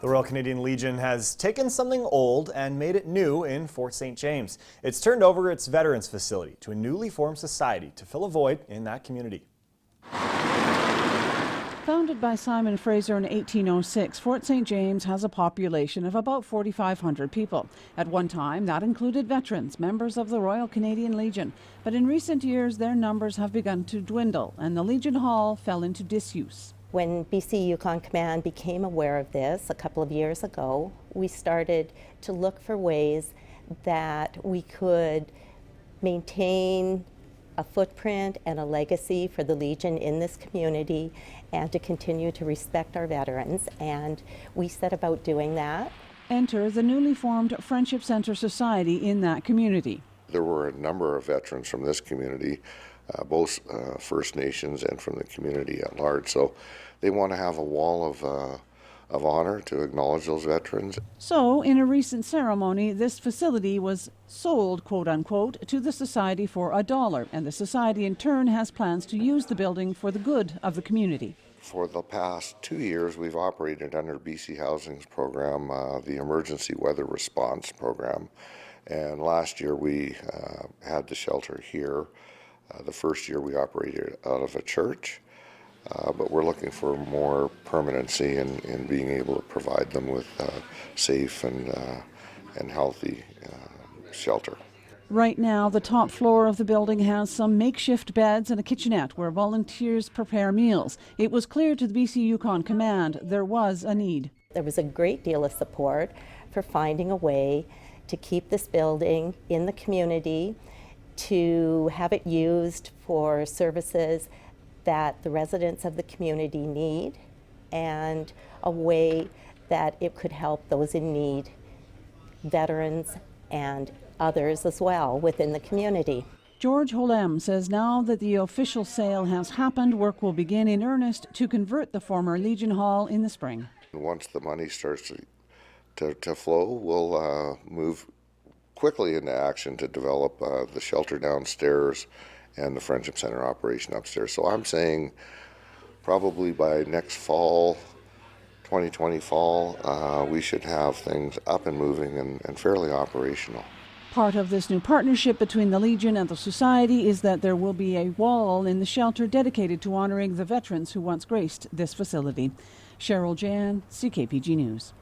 The Royal Canadian Legion has taken something old and made it new in Fort St. James. It's turned over its veterans facility to a newly formed society to fill a void in that community. Founded by Simon Fraser in 1806, Fort St. James has a population of about 4,500 people. At one time, that included veterans, members of the Royal Canadian Legion. But in recent years, their numbers have begun to dwindle, and the Legion Hall fell into disuse. When BC-Yukon Command became aware of this a couple of years ago, we started to look for ways that we could maintain a footprint and a legacy for the Legion in this community and to continue to respect our veterans, and we set about doing that. Enter the newly formed Friendship Center Society in that community. There were a number of veterans from this community, both First Nations and from the community at large, so they want to have a wall of honor to acknowledge those veterans. So, in a recent ceremony, this facility was sold, quote unquote, to the Society for $1, and the Society in turn has plans to use the building for the good of the community. For the past 2 years, we've operated under BC Housing's program, the Emergency Weather Response Program, and last year we had the shelter here. The first year we operated out of a church. But we're looking for more permanency in being able to provide them with safe and healthy shelter. Right now, the top floor of the building has some makeshift beds and a kitchenette where volunteers prepare meals. It was clear to the BC-Yukon Command there was a need. There was a great deal of support for finding a way to keep this building in the community, to have it used for services that the residents of the community need, and a way that it could help those in need, veterans and others as well within the community. George HoLem says now that the official sale has happened, work will begin in earnest to convert the former Legion Hall in the spring. Once the money starts to flow, we'll move quickly into action to develop the shelter downstairs and the Friendship Center operation upstairs. So I'm saying probably by next fall, 2020 fall, we should have things up and moving and fairly operational. Part of this new partnership between the Legion and the Society is that there will be a wall in the shelter dedicated to honoring the veterans who once graced this facility. Cheryl Jan, CKPG News.